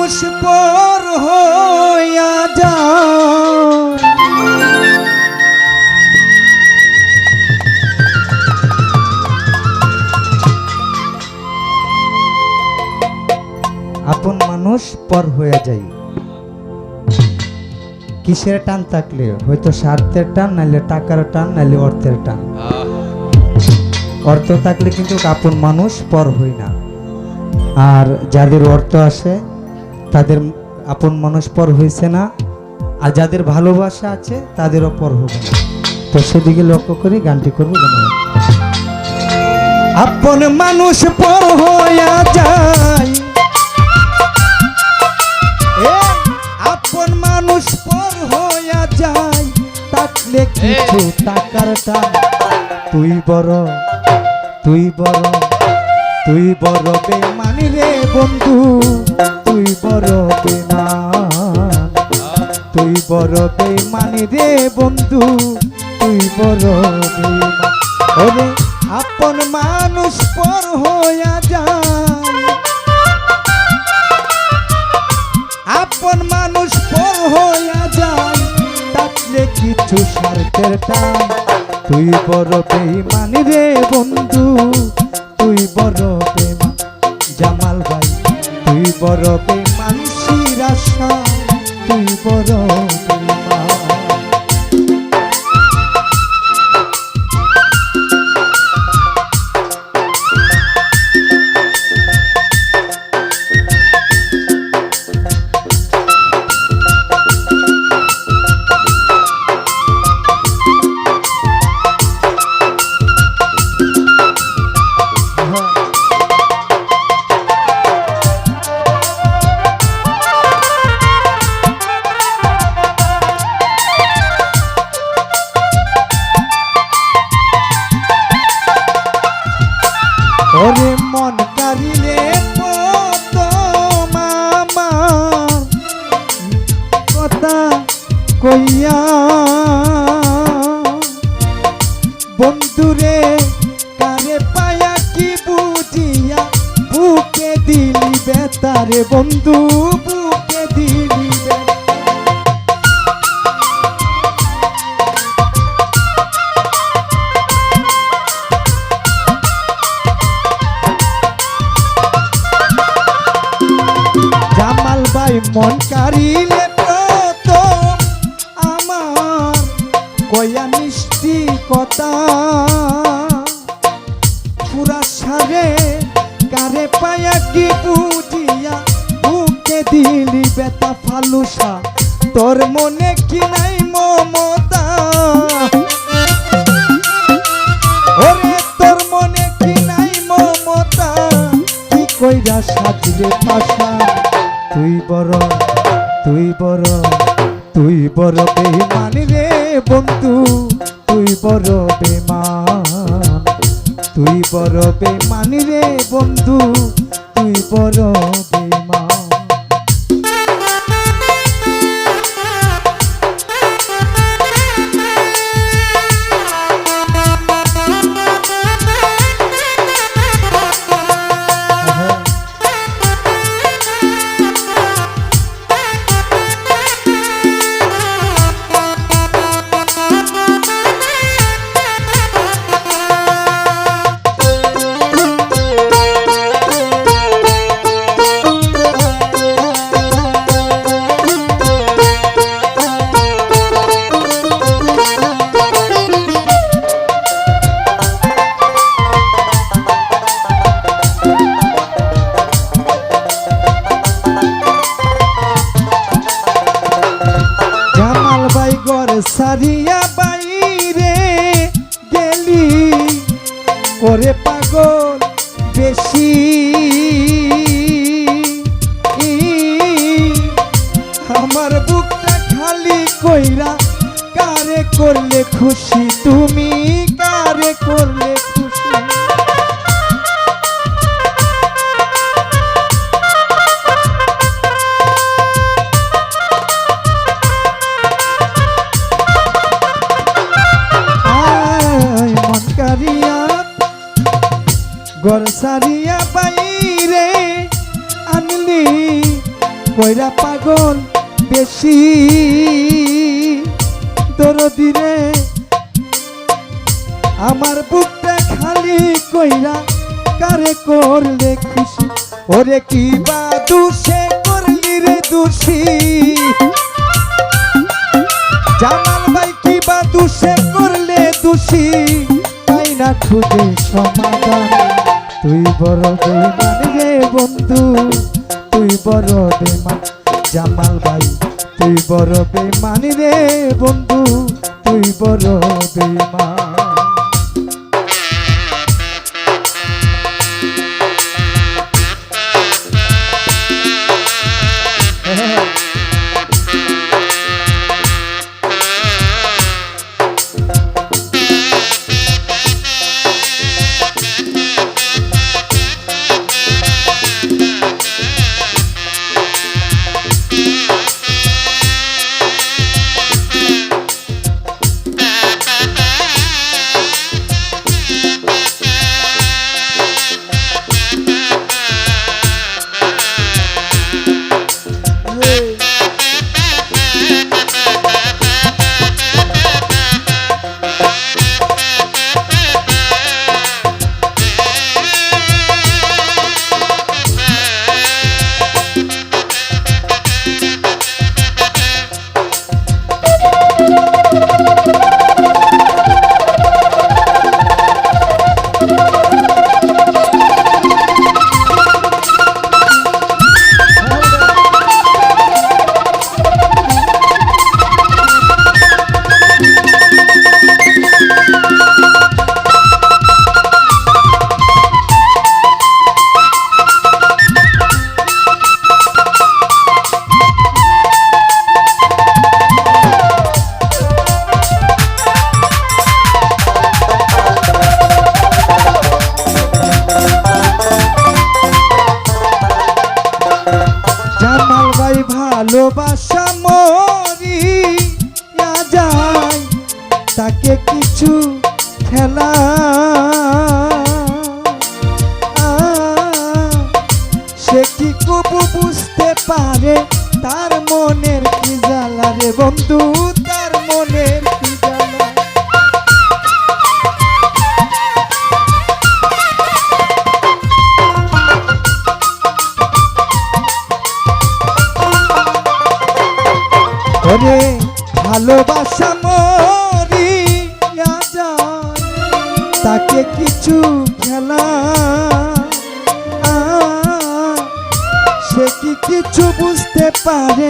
মানুষ পর হইয়া যায়, আপন মানুষ পর হয়ে যায়। কিসের টান থাকলে? হয়তো স্বার্থের টান, নাইলে টাকার টান, নাইলে অর্থের টান। অর্থ থাকলে কিন্তু আপন মানুষ পর হই না। আর যাদের অর্থ আসে তাদের আপন মানুষ পর হয়েছে না, আর যাদের ভালোবাসা আছে তাদেরও পর হবে না। তো সেদিকে লক্ষ্য করে গানটি করবো। আপন মানুষ পর হইয়া যায়, আপন মানুষ পর হইয়া যায়, থাকলে কিছু টাকার টান। তুই বড়, তুই বড়, তুই বড় বেমানি রে বন্ধু, তুই বড় বেমান, তুই বড় বেমানি রে বন্ধু, তুই বড় বেমান। ওরে আপন মানুষ পর হইয়া যায়, আপন মানুষ পর হইয়া যায়, থাকলে কিছু স্বার্থের টান। তুই বড় বেমানি রে বন্ধু, তুই বড় বেমান। জামাল ভাই তুই বড় বেমান, শিরাশা তুই বড় বেমান। ওরে মন কারিলে কত মামা কথা কইয়া, বন্ধুরে কারে পায়া কি বুঝিয়া, বুকে দিলি বেতারে বন্ধু, বুকে দিলি বেতারে। জামাল ভাই মন কারিলে কত আমার কয়া মিষ্টি কথা, পুরা সারে কারে পায়া কি বুঝিয়া, বুকে দিলি বেতা ফালুসা। তোর মনে কি নাই মমতা, ওরে তোর মনে কি নাই মমতা, কি কইরা সাজরে পাশা। তুই বড়, তুই বড়, তুই বড় বেমানি রে বন্ধু, তুই বড় বেমান, তুই বড় বেমানি রে বন্ধু, তুই বড় বেমান। সারিয়া বাইরে গেলি ওরে পাগল বেশি, আমার বুকটা খালি কইরা কারে করলে খুশি, তুমি কারে করলে খুশি। ঘর সারিয়া বাইরে আনলি কইরা পাগল বেশি দরদি রে আমার বুকটা খালি কইরা কারে করলে খুশি ওরে কি বা দুষে করলি রে দোষী জামাল ভাই কি বা দুষে করলে দোষী তাই না খুঁজে সমাধান তুই বড় বেঈমান রে বন্ধু তুই বড় বেঈমান জামাল ভাই তুই বড় বেঈমান রে বন্ধু তুই বড় বেঈমান ভালোবাসা মরিয়া যায় তাকে কিছু খেলা সে কি কবু বুঝতে পারে তার মনের কি জ্বালা রে বন্ধু তার মনের কি জ্বালা ওরে ভালোবাসা মরিয়া যায় তাকে কিছু খেলা সে কি কিছু বুঝতে পারে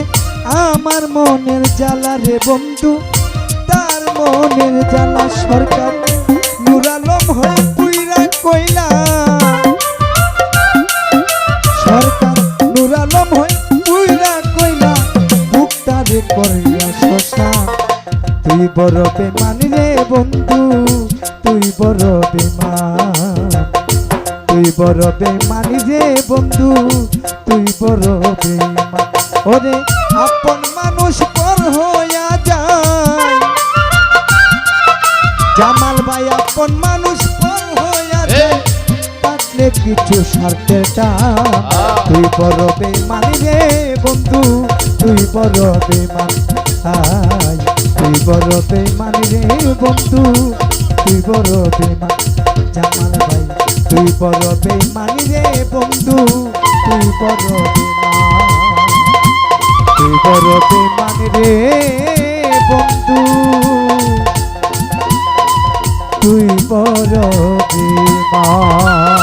আমার মনের জ্বালা রে বন্ধু তার মনের জ্বালা সরকার নূর আলম হয়ে পুইরা কইলা সরকার নূর আলম হয়ে পুইরা কইলা বুকটারে করিয়া শশা তুই বড় বেঈমান রে বন্ধু তুই বড় বেঈমান তুই বড় বেঈমান রে বন্ধু তুই বড় বেঈমান ওরে আপন মানুষ পর হইয়া যায় জামাল ভাই আপন মানুষ পর হইয়া যায় থাকলে কিছু স্বার্থের টান তুই বড় বেঈমান রে বন্ধু তুই বড় বেঈমান তুই বড় বেঈমান রে বন্ধু তুই বড় বেঈমান জামাল ভাই তুই বড় বেঈমান রে বন্ধু তুই বড় বেঈমান তুই বড় বেঈমান রে বন্ধু তুই বড় বেঈমান